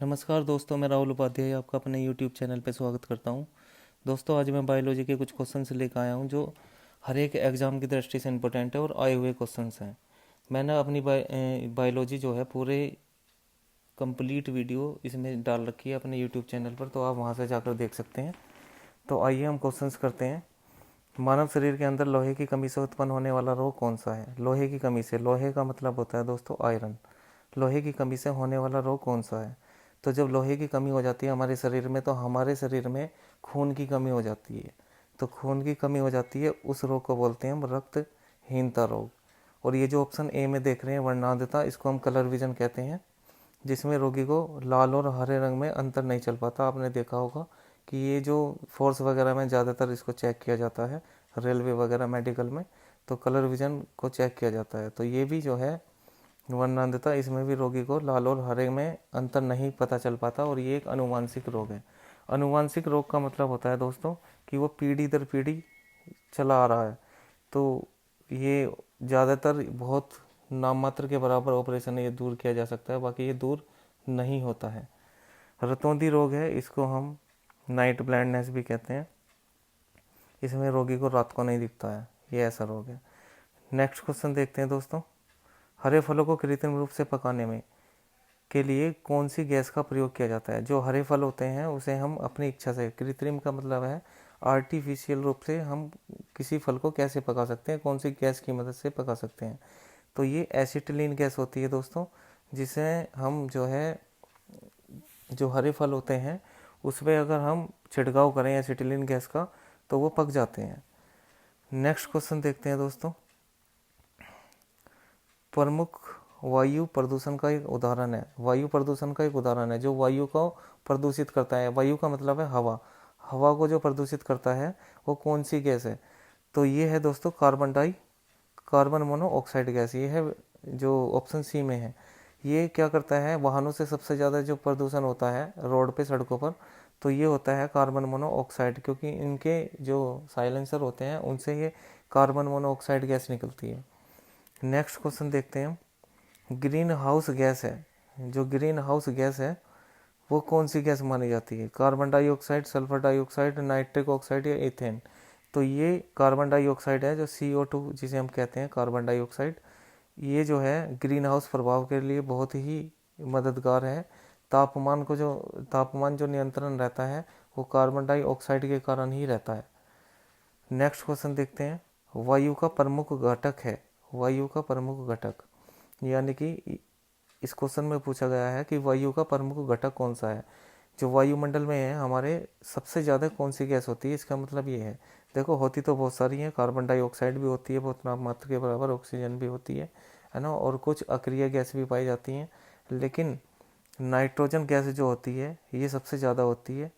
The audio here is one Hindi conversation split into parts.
नमस्कार दोस्तों, मैं राहुल उपाध्याय आपका अपने YouTube चैनल पे स्वागत करता हूँ। दोस्तों, आज मैं बायोलॉजी के कुछ क्वेश्चंस लेकर आया हूँ जो हर एक एग्ज़ाम की दृष्टि से इम्पोर्टेंट है और आए हुए क्वेश्चंस हैं। मैंने अपनी बायोलॉजी जो है पूरे कंप्लीट वीडियो इसमें डाल रखी है अपने YouTube चैनल पर, तो आप वहाँ से जाकर देख सकते हैं। तो आइए हम क्वेश्चंस करते हैं। मानव शरीर के अंदर लोहे की कमी से उत्पन्न होने वाला रोग कौन सा है? लोहे की कमी से, लोहे का मतलब होता है दोस्तों आयरन। लोहे की कमी से होने वाला रोग कौन सा है? तो जब लोहे की कमी हो जाती है हमारे शरीर में, तो हमारे शरीर में खून की कमी हो जाती है। तो खून की कमी हो जाती है, उस रोग को बोलते हैं हम रक्तहीनता रोग। और ये जो ऑप्शन ए में देख रहे हैं वर्णांधता, इसको हम कलर विजन कहते हैं, जिसमें रोगी को लाल और हरे रंग में अंतर नहीं चल पाता। आपने देखा होगा कि ये जो फोर्स वगैरह में ज़्यादातर इसको चेक किया जाता है, रेलवे वगैरह मेडिकल में, तो कलर विजन को चेक किया जाता है। तो ये भी जो है वर्णांधता, इसमें भी रोगी को लाल और हरे में अंतर नहीं पता चल पाता, और ये एक अनुवांशिक रोग है। अनुवांशिक रोग का मतलब होता है दोस्तों कि वो पीढ़ी दर पीढ़ी चला आ रहा है। तो ये ज़्यादातर बहुत नाम मात्र के बराबर ऑपरेशन है, ये दूर किया जा सकता है, बाकी ये दूर नहीं होता है। रतौंधी रोग है, इसको हम नाइट ब्लाइंडनेस भी कहते हैं। इसमें रोगी को रात को नहीं दिखता है, ये ऐसा रोग है। नेक्स्ट क्वेश्चन देखते हैं दोस्तों। हरे फलों को कृत्रिम रूप से पकाने में के लिए कौन सी गैस का प्रयोग किया जाता है? जो हरे फल होते हैं उसे हम अपनी इच्छा से, कृत्रिम का मतलब है आर्टिफिशियल रूप से, हम किसी फल को कैसे पका सकते हैं, कौन सी गैस की मदद से पका सकते हैं? तो ये एसिटिलीन गैस होती है दोस्तों, जिसे हम जो है, जो हरे फल होते हैं उस पर अगर हम छिड़काव करें एसिटिलीन गैस का, तो वो पक जाते हैं। नेक्स्ट क्वेश्चन देखते हैं दोस्तों। प्रमुख वायु प्रदूषण का एक उदाहरण है, वायु प्रदूषण का एक उदाहरण है जो वायु को प्रदूषित करता है। वायु का मतलब है हवा, हवा को जो प्रदूषित करता है वो कौन सी गैस है? तो ये है दोस्तों कार्बन मोनोऑक्साइड गैस। ये है जो ऑप्शन सी में है। ये क्या करता है, वाहनों से सबसे ज़्यादा जो प्रदूषण होता है रोड पे, सड़कों पर, तो ये होता है कार्बन मोनोऑक्साइड, क्योंकि इनके जो साइलेंसर होते हैं उनसे ये कार्बन मोनोऑक्साइड गैस निकलती है। नेक्स्ट क्वेश्चन देखते हैं। ग्रीन हाउस गैस है, जो ग्रीन हाउस गैस है वो कौन सी गैस मानी जाती है? Carbon dioxide, sulphur dioxide, nitric oxide या इथेन? तो ये कार्बन डाइऑक्साइड है, जो CO2 जिसे हम कहते हैं कार्बन डाइऑक्साइड। ये जो है ग्रीन हाउस प्रभाव के लिए बहुत ही मददगार है। तापमान जो नियंत्रण रहता है वो कार्बन डाइऑक्साइड के कारण ही रहता है। नेक्स्ट क्वेश्चन देखते हैं। वायु का प्रमुख घटक है, वायु का प्रमुख घटक, यानी कि इस क्वेश्चन में पूछा गया है कि वायु का प्रमुख घटक कौन सा है? जो वायुमंडल में है हमारे, सबसे ज़्यादा कौन सी गैस होती है? इसका मतलब ये है, देखो होती तो बहुत सारी हैं, कार्बन डाइऑक्साइड भी होती है बहुत नाममात्र के बराबर, ऑक्सीजन भी होती है ना, और कुछ अक्रिय गैस भी पाई जाती हैं, लेकिन नाइट्रोजन गैस जो होती है ये सबसे ज़्यादा होती है।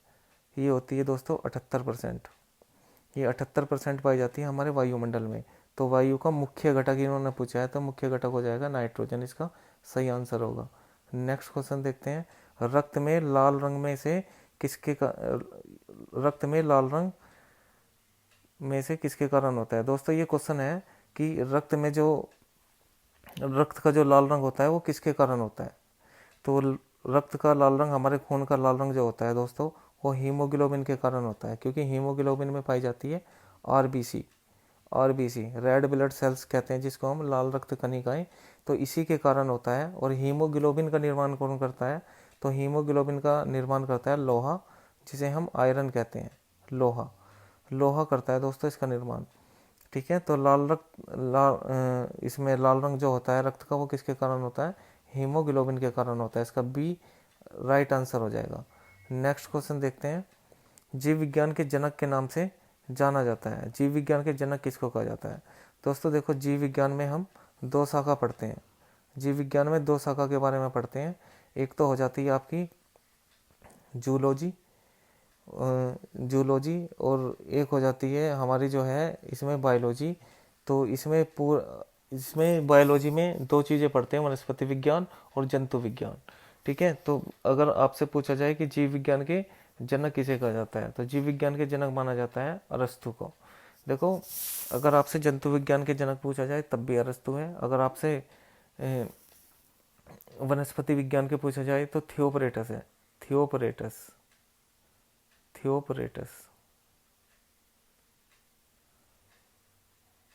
ये होती है दोस्तों 78%। ये 78% पाई जाती है हमारे वायुमंडल में। तो वायु का मुख्य घटक इन्होंने पूछा है, तो मुख्य घटक हो जाएगा नाइट्रोजन, इसका सही आंसर होगा। नेक्स्ट क्वेश्चन देखते हैं। रक्त में लाल रंग में से किसके का रक्त में लाल रंग में से किसके कारण होता है? दोस्तों ये क्वेश्चन है कि रक्त का जो लाल रंग होता है वो किसके कारण होता है? तो रक्त का लाल रंग, हमारे खून का लाल रंग जो होता है दोस्तों, वो हीमोग्लोबिन के कारण होता है, क्योंकि हीमोग्लोबिन में पाई जाती है RBC. RBC red blood cells कहते हैं जिसको हम, लाल रक्त कणिकाएं, तो इसी के कारण होता है। और हीमोग्लोबिन का निर्माण कौन करता है? तो हीमोग्लोबिन का निर्माण करता है लोहा, जिसे हम आयरन कहते हैं। लोहा, लोहा करता है दोस्तों इसका निर्माण। ठीक है, तो इसमें लाल रंग जो होता है रक्त का, वो किसके कारण होता है? हीमोग्लोबिन के कारण होता है। इसका बी राइट आंसर हो जाएगा। नेक्स्ट क्वेश्चन देखते हैं। जीव विज्ञान के जनक के नाम से जाना जाता है, जीव विज्ञान के जनक किसको कहा जाता है? दोस्तों देखो, जीव विज्ञान में हम दो शाखा पढ़ते हैं, जीव विज्ञान में दो शाखा के बारे में पढ़ते हैं। एक तो हो जाती है आपकी जूलॉजी, जूलॉजी, और एक हो जाती है हमारी जो है इसमें बायोलॉजी। तो इसमें बायोलॉजी में दो चीज़ें पढ़ते हैं, वनस्पति विज्ञान और जंतु विज्ञान। ठीक है, तो अगर आपसे पूछा जाए कि जीव विज्ञान के जनक किसे कहा जाता है, तो जीव विज्ञान के जनक माना जाता है अरस्तु को। देखो, अगर आपसे जंतु विज्ञान के जनक पूछा जाए तब भी अरस्तु है। अगर आपसे वनस्पति विज्ञान के पूछा जाए तो थियोपरेटस है, थियोपरेटस, थियोपरेटस,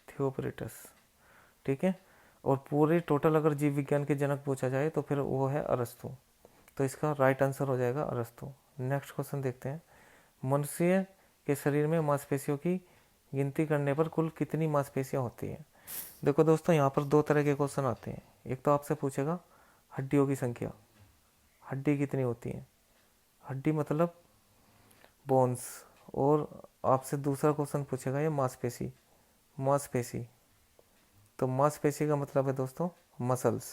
थियोपरेटस, ठीक है। और पूरे टोटल अगर जीव विज्ञान के जनक पूछा जाए तो फिर वो है अरस्तु। तो इसका राइट आंसर हो जाएगा अरस्तु। नेक्स्ट क्वेश्चन देखते हैं। मनुष्य के शरीर में मांसपेशियों की गिनती करने पर कुल कितनी मांसपेशियां होती हैं? देखो दोस्तों, यहाँ पर दो तरह के क्वेश्चन आते हैं। एक तो आपसे पूछेगा हड्डियों की संख्या, हड्डी कितनी होती है, हड्डी मतलब बोन्स। और आपसे दूसरा क्वेश्चन पूछेगा ये मांसपेशी, मांसपेशी। तो मांसपेशी का मतलब है दोस्तों मसल्स,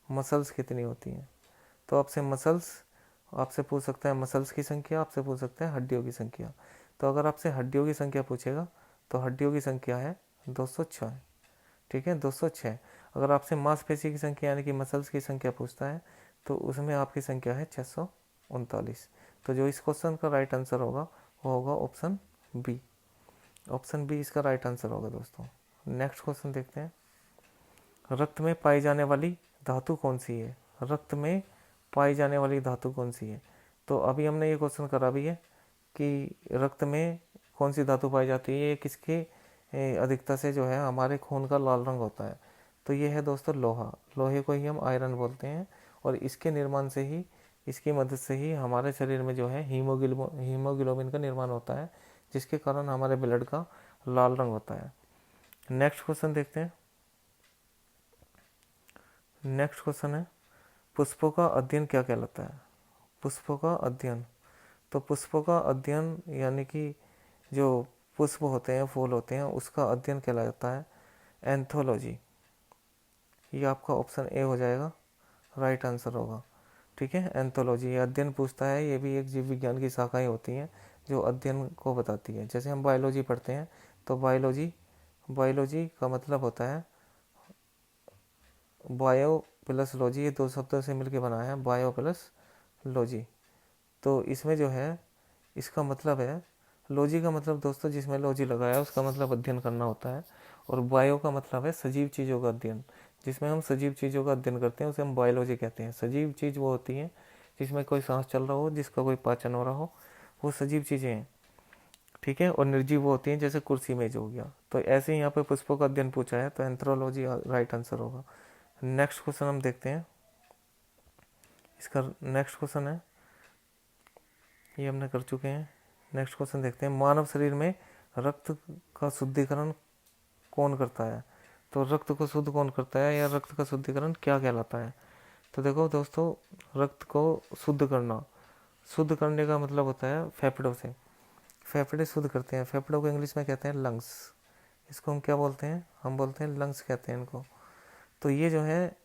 मसल्स कितनी होती हैं। तो आपसे मसल्स, आपसे पूछ सकता है मसल्स की संख्या, आपसे पूछ सकता है हड्डियों की संख्या। तो अगर आपसे हड्डियों की संख्या पूछेगा तो हड्डियों की संख्या है 206, ठीक है, 206। अगर आपसे मांसपेशी की संख्या यानी कि मसल्स की संख्या पूछता है तो उसमें आपकी संख्या है 639। तो जो इस क्वेश्चन का राइट आंसर होगा वो होगा ऑप्शन बी, ऑप्शन बी इसका राइट आंसर होगा दोस्तों। नेक्स्ट क्वेश्चन देखते हैं। रक्त में पाई जाने वाली धातु कौन सी है? रक्त में पाई जाने वाली धातु कौन सी है? तो अभी हमने ये क्वेश्चन करा भी है कि रक्त में कौन सी धातु पाई जाती है, ये किसके अधिकता से जो है हमारे खून का लाल रंग होता है। तो ये है दोस्तों लोहा, लोहे को ही हम आयरन बोलते हैं। और इसके निर्माण से ही, इसकी मदद से ही हमारे शरीर में जो है हीमोग्लोबिन का निर्माण होता है, जिसके कारण हमारे ब्लड का लाल रंग होता है। नेक्स्ट क्वेश्चन देखते हैं। नेक्स्ट क्वेश्चन है पुष्पों का अध्ययन क्या कहलाता है? पुष्पों का अध्ययन, तो पुष्पों का अध्ययन यानी कि जो पुष्प होते हैं, फूल होते हैं, उसका अध्ययन कहलाता है एंथोलॉजी। ये आपका ऑप्शन ए हो जाएगा, राइट आंसर होगा, ठीक है। एंथोलॉजी ये अध्ययन पूछता है, ये भी एक जीव विज्ञान की शाखाएं होती हैं जो अध्ययन को बताती है। जैसे हम बायोलॉजी पढ़ते हैं तो बायोलॉजी, बायोलॉजी का मतलब होता है बायो प्लस लॉजी, ये दो शब्दों से मिलकर बना है बायो प्लस लॉजी। तो इसमें जो है इसका मतलब है, लॉजी का मतलब दोस्तों जिसमें लॉजी लगाया उसका मतलब अध्ययन करना होता है। और बायो का मतलब है सजीव चीज़ों का अध्ययन, जिसमें हम सजीव चीज़ों का अध्ययन करते हैं उसे हम बायोलॉजी कहते हैं। सजीव चीज़ वो होती है जिसमें कोई सांस चल रहा हो, जिसका कोई पाचन हो रहा हो, वो सजीव चीज़ें हैं, ठीक है। और निर्जीव वो होती हैं जैसे कुर्सी मेज हो गया। तो ऐसे ही यहाँ पे पुष्पों का अध्ययन पूछा है तो एंथ्रोलॉजी राइट आंसर होगा। नेक्स्ट क्वेश्चन हम देखते हैं। इसका नेक्स्ट क्वेश्चन है, ये हमने कर चुके हैं। नेक्स्ट क्वेश्चन देखते हैं। मानव शरीर में रक्त का शुद्धिकरण कौन करता है? तो रक्त को शुद्ध कौन करता है या रक्त का शुद्धिकरण क्या कहलाता है? तो देखो दोस्तों, रक्त को शुद्ध करना, शुद्ध करने का मतलब होता है फेफड़ों से, फेफड़े शुद्ध करते हैं। फेफड़ों को इंग्लिश में कहते हैं लंग्स। इसको हम क्या बोलते हैं? हम बोलते हैं लंग्स कहते हैं इनको। तो ये जो है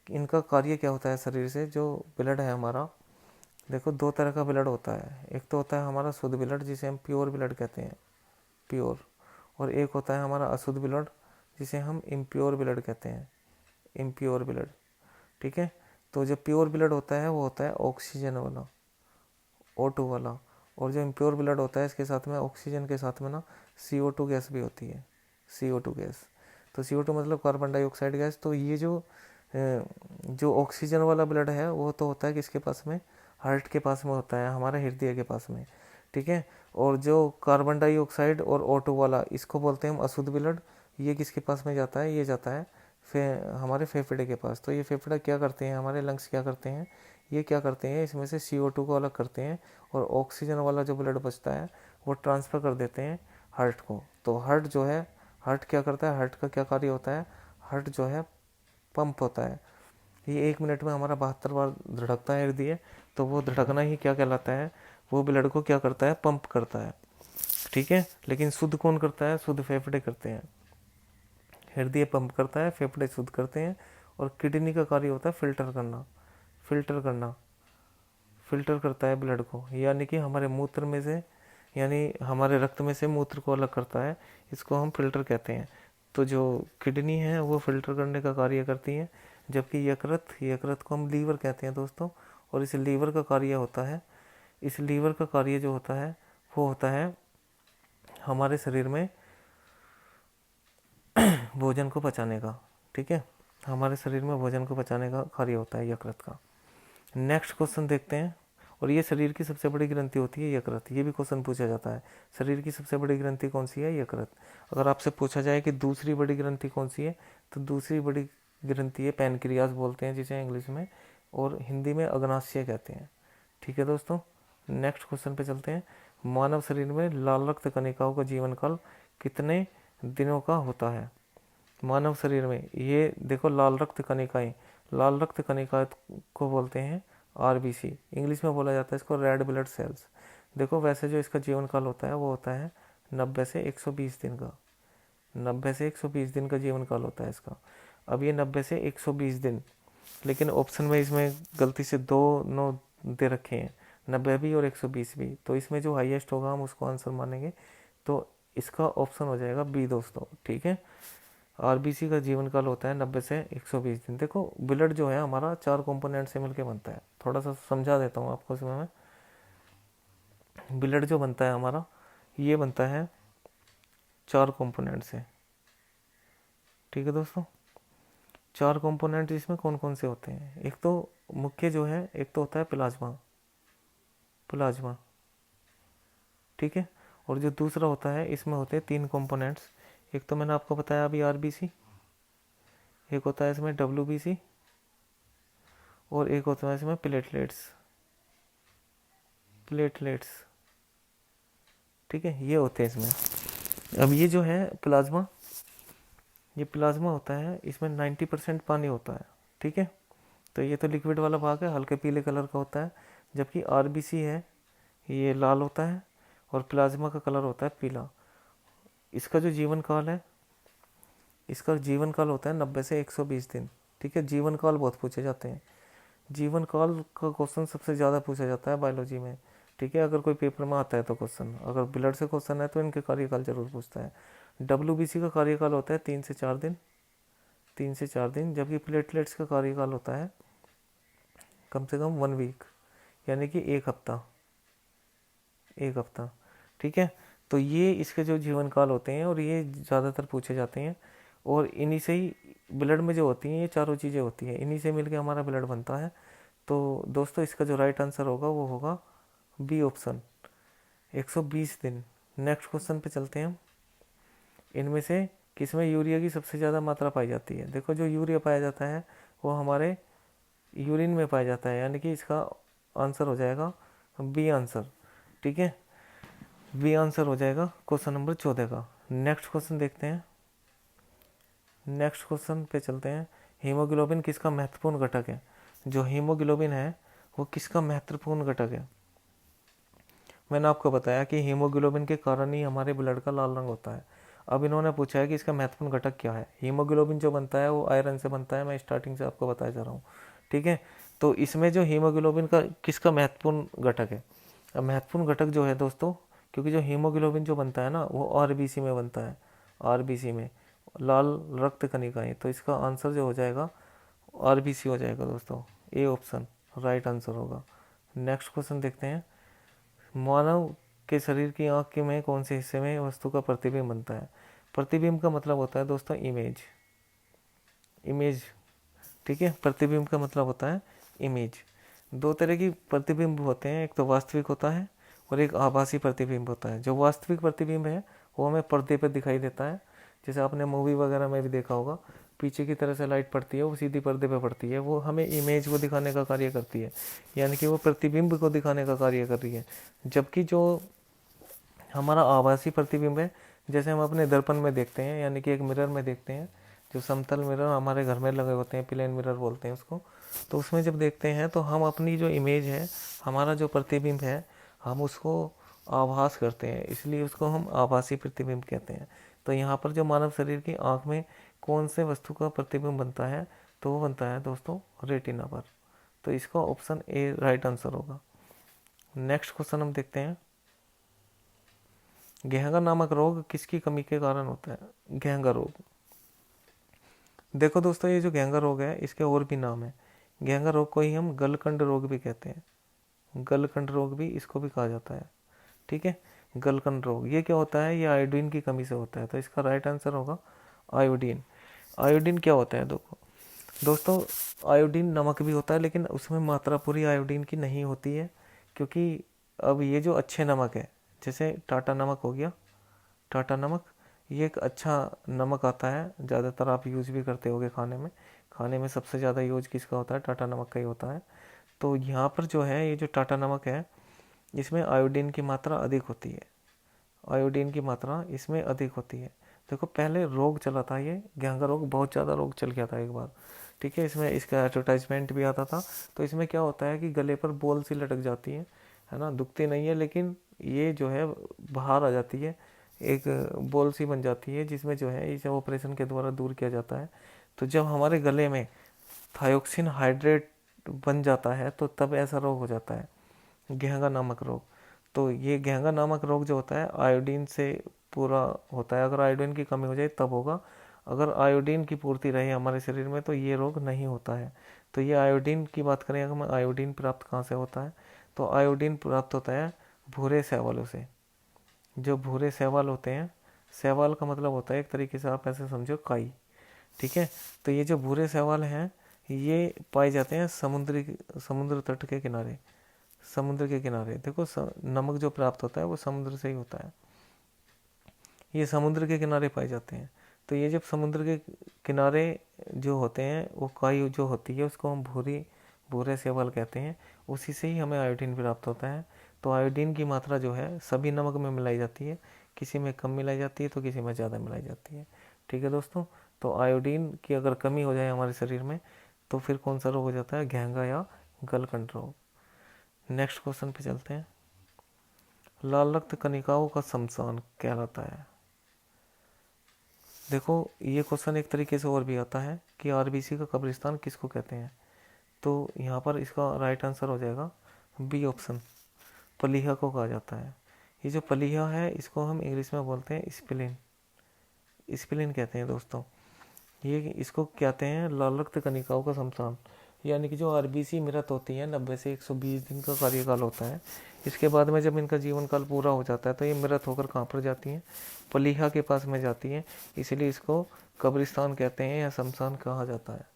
इनका कार्य क्या होता है शरीर से, जो ब्लड है हमारा, देखो दो तरह का ब्लड होता है। एक तो होता है हमारा शुद्ध ब्लड जिसे हम प्योर ब्लड कहते हैं, प्योर। और एक होता है हमारा अशुद्ध ब्लड जिसे हम इम्प्योर ब्लड कहते हैं, इम्प्योर ब्लड, ठीक है। तो जो प्योर ब्लड होता है वो होता है ऑक्सीजन वाला, O2 वाला। और जो इम्प्योर ब्लड होता है इसके साथ में ऑक्सीजन के साथ में ना CO2 गैस भी होती है, CO2 गैस। तो CO2 मतलब कार्बन डाइऑक्साइड गैस। तो ये जो ऑक्सीजन वाला ब्लड है वो तो होता है किसके पास में? हार्ट के पास में होता है, हमारे हृदय के पास में, ठीक है। और जो कार्बन डाइऑक्साइड और O2 वाला, इसको बोलते हैं हम अशुद्ध ब्लड। ये किसके पास में जाता है? ये जाता है हमारे फेफड़े के पास। तो ये फेफड़ा क्या करते हैं, हमारे लंग्स क्या करते हैं, ये क्या करते हैं, इसमें से CO2 को अलग करते हैं और ऑक्सीजन वाला जो ब्लड बचता है वो ट्रांसफ़र कर देते हैं हार्ट को। तो हार्ट जो है, हार्ट क्या करता है, हार्ट का क्या कार्य होता है? हार्ट जो है पंप होता है। ये 1 मिनट में हमारा 72 बार धड़कता है हृदय। तो वो धड़कना ही क्या कहलाता है? वो ब्लड को क्या करता है? पंप करता है, ठीक है। लेकिन शुद्ध कौन करता है? शुद्ध फेफड़े करते हैं। हृदय पंप करता है, फेफड़े शुद्ध करते हैं। और किडनी का कार्य होता है फिल्टर करना, फिल्टर करना, फिल्टर करता है ब्लड को, यानी कि हमारे मूत्र में से, यानी हमारे रक्त में से मूत्र को अलग करता है, इसको हम फिल्टर कहते हैं। तो जो किडनी है वो फिल्टर करने का कार्य करती है, जबकि यकृत, यकृत को हम लीवर कहते हैं दोस्तों। और इस लीवर का कार्य होता है, इस लीवर का कार्य जो होता है वो होता है हमारे शरीर में भोजन को पचाने का, ठीक है। हमारे शरीर में भोजन को पचाने का कार्य होता है यकृत का। नेक्स्ट क्वेश्चन देखते हैं, और ये शरीर की सबसे बड़ी ग्रंथि होती है यकृत। ये भी क्वेश्चन पूछा जाता है, शरीर की सबसे बड़ी ग्रंथि कौन सी है? यकृत। अगर आपसे पूछा जाए कि दूसरी बड़ी ग्रंथि कौन सी है, तो दूसरी बड़ी ग्रंथि है पैनक्रियास बोलते हैं जिसे इंग्लिश में, और हिंदी में अग्नाशय कहते हैं। ठीक है दोस्तों, नेक्स्ट क्वेश्चन पे चलते हैं। मानव शरीर में लाल रक्त कणिकाओं का जीवन काल कितने दिनों का होता है? मानव शरीर में ये देखो लाल रक्त कणिकाएं, लाल रक्त कणिका को बोलते हैं आरबीसी, इंग्लिश में बोला जाता है इसको रेड ब्लड सेल्स। देखो वैसे जो इसका जीवन काल होता है वो होता है 90 से 120 दिन का, 90 से 120 दिन का जीवन काल होता है इसका। अब ये 90 से 120 दिन, लेकिन ऑप्शन में इसमें गलती से 2 दे रखे हैं, 90 भी और 120 भी, तो इसमें जो हाईएस्ट होगा हम उसको आंसर मानेंगे, तो इसका ऑप्शन हो जाएगा बी दोस्तों। ठीक है, आरबीसी का जीवन काल होता है 90 से 120 दिन। देखो ब्लड जो है हमारा 4 कंपोनेंट से मिलकर बनता है, थोड़ा सा समझा देता हूँ आपको इसमें मैं। ब्लड जो बनता है हमारा, ये बनता है 4 कंपोनेंट से। ठीक है दोस्तों, 4 कंपोनेंट इसमें कौन कौन से होते हैं? एक तो मुख्य जो है, एक तो होता है प्लाज्मा, प्लाज्मा। ठीक है, और जो दूसरा होता है इसमें होते हैं 3 कंपोनेंट्स। एक तो मैंने आपको बताया अभी आरबीसी, एक होता है इसमें डब्ल्यूबीसी, और एक होता है इसमें प्लेटलेट्स, प्लेटलेट्स। ठीक है, ये होते हैं इसमें। अब ये जो है प्लाज्मा, ये प्लाज्मा होता है, इसमें 90% पानी होता है। ठीक है, तो ये तो लिक्विड वाला भाग है, हल्के पीले कलर का होता है, जबकि आरबीसी है ये लाल होता है, और प्लाज्मा का कलर होता है पीला। इसका जो जीवन काल है, इसका जीवन काल होता है 90 से 120 दिन। ठीक है, जीवन काल बहुत पूछे जाते हैं, जीवन काल का क्वेश्चन सबसे ज़्यादा पूछा जाता है बायोलॉजी में। ठीक है, अगर कोई पेपर में आता है तो क्वेश्चन, अगर ब्लड से क्वेश्चन है तो इनके कार्यकाल जरूर पूछता है। डब्ल्यूबीसी का कार्यकाल होता है 3 से 4 दिन, 3 से 4 दिन, जबकि प्लेटलेट्स का कार्यकाल होता है कम से कम 1 वीक, यानी कि 1 हफ्ता, 1 हफ्ता। ठीक है, तो ये इसके जो जीवन काल होते हैं और ये ज़्यादातर पूछे जाते हैं, और इन्हीं से ही ब्लड में जो होती हैं ये चारों चीज़ें होती हैं, इन्हीं से मिलके हमारा ब्लड बनता है। तो दोस्तों इसका जो राइट आंसर होगा वो होगा बी ऑप्शन, 120 दिन। नेक्स्ट क्वेश्चन पे चलते हैं हम। इनमें से किसमें यूरिया की सबसे ज़्यादा मात्रा पाई जाती है? देखो जो यूरिया पाया जाता है वो हमारे यूरिन में पाया जाता है, यानी कि इसका आंसर हो जाएगा बी आंसर। ठीक है, बी आंसर हो जाएगा क्वेश्चन नंबर 14 का। नेक्स्ट क्वेश्चन देखते हैं, नेक्स्ट क्वेश्चन पे चलते हैं। हीमोग्लोबिन किसका महत्वपूर्ण घटक है? जो हीमोग्लोबिन है वो किसका महत्वपूर्ण घटक है? मैंने आपको बताया कि हीमोग्लोबिन के कारण ही हमारे ब्लड का लाल रंग होता है। अब इन्होंने पूछा है कि इसका महत्वपूर्ण घटक क्या है। हीमोग्लोबिन जो बनता है वो आयरन से बनता है, मैं स्टार्टिंग से आपको बताया जा रहा हूँ। ठीक है, तो इसमें जो हीमोग्लोबिन का किसका महत्वपूर्ण घटक है? अब महत्वपूर्ण घटक जो है दोस्तों, क्योंकि जो हीमोग्लोबिन जो बनता है ना वो आरबीसी में बनता है, आरबीसी में लाल रक्त कणिकाएं, तो इसका आंसर जो हो जाएगा आरबीसी हो जाएगा दोस्तों, ए ऑप्शन राइट आंसर होगा। नेक्स्ट क्वेश्चन देखते हैं। मानव के शरीर की आँख के में कौन से हिस्से में वस्तु का प्रतिबिंब बनता है? प्रतिबिंब का मतलब होता है दोस्तों इमेज, इमेज। ठीक है, प्रतिबिंब का मतलब होता है इमेज। 2 तरह की प्रतिबिंब होते हैं, एक तो वास्तविक होता है और एक आभासी प्रतिबिंब होता है। जो वास्तविक प्रतिबिंब है वो हमें पर्दे पर दिखाई देता है, जैसे आपने मूवी वगैरह में भी देखा होगा, पीछे की तरह से लाइट पड़ती है वो सीधी पर्दे पे पड़ती है, वो हमें इमेज को दिखाने का कार्य करती है, यानी कि वो प्रतिबिंब को दिखाने का कार्य कर रही है। जबकि जो हमारा आभासी प्रतिबिंब है, जैसे हम अपने दर्पण में देखते हैं, यानी कि एक मिरर में देखते हैं, जो समतल मिरर हमारे घर में लगे होते हैं, प्लेन मिरर बोलते हैं उसको, तो उसमें जब देखते हैं तो हम अपनी जो इमेज है, हमारा जो प्रतिबिंब है, हम उसको आभास करते हैं, इसलिए उसको हम आभासी प्रतिबिंब कहते हैं। तो यहाँ पर जो मानव शरीर की आँख में कौन से वस्तु का प्रतिबिंब बनता है, तो वो बनता है दोस्तों रेटिना पर। तो इसका ऑप्शन ए राइट आंसर होगा। नेक्स्ट क्वेश्चन हम देखते हैं। घेंगा नामक रोग किसकी कमी के कारण होता है? घेंगा रोग, देखो दोस्तों ये जो घेंगा रोग है इसके और भी नाम है। घेंगा रोग को ही हम गलकंड रोग भी कहते हैं, गलकंड रोग भी इसको भी कहा जाता है। ठीक है, गलकंड रोग ये क्या होता है? ये आयोडीन की कमी से होता है, तो इसका राइट आंसर होगा आयोडीन। आयोडीन क्या होता है? देखो दोस्तों आयोडीन नमक भी होता है, लेकिन उसमें मात्रा पूरी आयोडीन की नहीं होती है, क्योंकि अब ये जो अच्छे नमक है, जैसे टाटा नमक हो गया, टाटा नमक ये एक अच्छा नमक आता है, ज़्यादातर आप यूज़ भी करते होगे खाने में। खाने में सबसे ज़्यादा यूज किसका होता है? टाटा नमक का ही होता है। तो यहाँ पर जो है ये जो टाटा नमक है, इसमें आयोडीन की मात्रा अधिक होती है, आयोडीन की मात्रा इसमें अधिक होती है। देखो पहले रोग चला था, ये गेहूं का रोग, बहुत ज़्यादा रोग चल गया था एक बार, ठीक है। इसमें इसका एडवर्टाइजमेंट भी आता था। तो इसमें क्या होता है कि गले पर बोल सी लटक जाती है ना, दुखती नहीं है, लेकिन ये जो है बाहर आ जाती है, एक बोल सी बन जाती है, जिसमें जो है इसे ऑपरेशन के द्वारा दूर किया जाता है। तो जब हमारे गले में थायोक्सिन हाइड्रेट बन जाता है तो तब ऐसा रोग हो जाता है, घेंगा नामक रोग। तो ये घेंगा नामक रोग जो होता है आयोडीन से पूरा होता है। अगर आयोडीन की कमी हो जाए तब होगा, अगर आयोडीन की पूर्ति रहे हमारे शरीर में तो ये रोग नहीं होता है। तो ये आयोडीन की बात करें, अगर हम आयोडीन प्राप्त कहाँ से होता है, तो आयोडीन प्राप्त होता है भूरे शैवालों से। जो भूरे शैवाल होते हैं, शैवाल का मतलब होता है एक तरीके से आप ऐसे समझो काई, ठीक है। तो ये जो भूरे शैवाल हैं ये पाए जाते हैं समुद्र तट के किनारे, समुद्र के किनारे। देखो नमक जो प्राप्त होता है वो समुद्र से ही होता है, ये समुद्र के किनारे पाए जाते हैं। तो ये जब समुद्र के किनारे जो होते हैं, वो काई जो होती है उसको हम भूरे शैवाल कहते हैं, उसी से ही हमें आयोडीन प्राप्त होता है। तो आयोडीन की मात्रा जो है सभी नमक में मिलाई जाती है, किसी में कम मिलाई जाती है तो किसी में ज़्यादा मिलाई जाती है, ठीक है दोस्तों। तो आयोडीन की अगर कमी हो जाए हमारे शरीर में तो फिर कौन सा रोग हो जाता है? घेंगा या गलकंठ रोग। नेक्स्ट क्वेश्चन पे चलते हैं। लाल रक्त कणिकाओं का शमशान कहलाता है। देखो ये क्वेश्चन एक तरीके से और भी आता है कि आरबीसी का कब्रिस्तान किसको कहते हैं। तो यहाँ पर इसका राइट आंसर हो जाएगा बी ऑप्शन, पलीहा को कहा जाता है। ये जो पलीहा है इसको हम इंग्लिश में बोलते हैं स्प्लीन, स्प्लीन कहते हैं दोस्तों। ये इसको कहते हैं लाल रक्त कणिकाओं का शमशान। यानी कि जो आरबीसी मृत होती है 90 से 120 दिन का कार्यकाल होता है, इसके बाद में जब इनका जीवन काल पूरा हो जाता है तो ये मृत होकर कहाँ पर जाती हैं? पलीहा के पास में जाती हैं, इसलिए इसको कब्रिस्तान कहते हैं या शमशान कहा जाता है।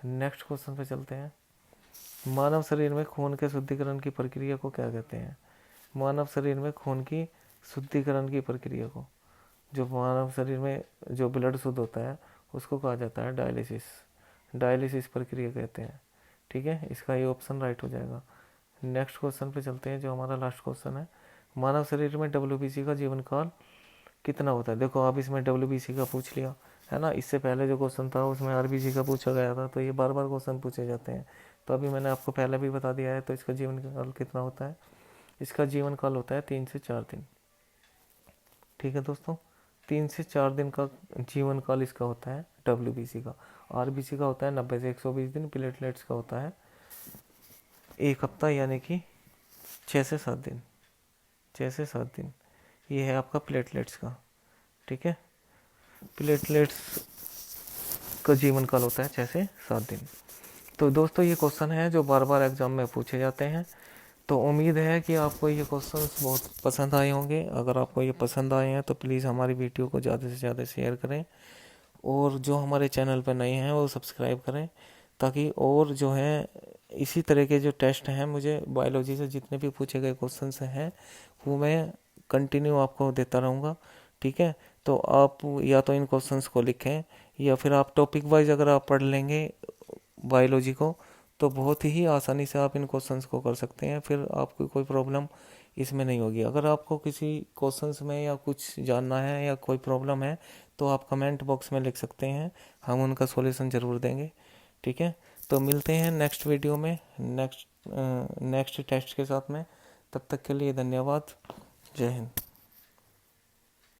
नेक्स्ट क्वेश्चन पे चलते हैं। मानव शरीर में खून के शुद्धिकरण की प्रक्रिया को क्या कहते हैं? मानव शरीर में खून की शुद्धिकरण की प्रक्रिया को, जो मानव शरीर में जो ब्लड शुद्ध होता है उसको कहा जाता है डायलिसिस, डायलिसिस प्रक्रिया कहते हैं, ठीक है। इसका ये ऑप्शन राइट हो जाएगा। नेक्स्ट क्वेश्चन पे चलते हैं, जो हमारा लास्ट क्वेश्चन है। मानव शरीर में डब्ल्यूबीसी का जीवन काल कितना होता है? देखो आप इसमें डब्ल्यूबीसी का पूछ लिया है ना, इससे पहले जो क्वेश्चन था उसमें आरबीसी का पूछा गया था, तो ये बार बार क्वेश्चन पूछे जाते हैं। तो अभी मैंने आपको पहले भी बता दिया है। तो इसका जीवन काल कितना होता है? इसका जीवन काल होता है 3 से 4 दिन, ठीक है दोस्तों। 3 से 4 दिन का जीवन काल इसका होता है डब्ल्यूबीसी का। आरबीसी का होता है 90 से 120 दिन, प्लेटलेट्स का होता है 1 हफ्ता, यानी कि 6 से 7 दिन, 6 से 7 दिन। ये है आपका प्लेटलेट्स का, ठीक है। प्लेटलेट्स का जीवन काल होता है 6 से 7 दिन। तो दोस्तों ये क्वेश्चन है जो बार बार एग्जाम में पूछे जाते हैं। तो उम्मीद है कि आपको ये क्वेश्चंस बहुत पसंद आए होंगे। अगर आपको ये पसंद आए हैं तो प्लीज़ हमारी वीडियो को ज़्यादा से ज़्यादा शेयर करें, और जो हमारे चैनल पर नए हैं वो सब्सक्राइब करें, ताकि और जो है इसी तरह के जो टेस्ट हैं, मुझे बायोलॉजी से जितने भी पूछे गए क्वेश्चंस हैं वो मैं कंटिन्यू आपको देता रहूँगा, ठीक है। तो आप या तो इन क्वेश्चंस को लिखें, या फिर आप टॉपिक वाइज अगर आप पढ़ लेंगे बायोलॉजी को तो बहुत ही आसानी से आप इन क्वेश्चंस को कर सकते हैं, फिर आपको कोई प्रॉब्लम इसमें नहीं होगी। अगर आपको किसी क्वेश्चंस में या कुछ जानना है या कोई प्रॉब्लम है तो आप कमेंट बॉक्स में लिख सकते हैं, हम उनका सॉल्यूशन ज़रूर देंगे, ठीक है। तो मिलते हैं नेक्स्ट वीडियो में नेक्स्ट टेस्ट के साथ में। तब तक के लिए धन्यवाद। जय हिंद।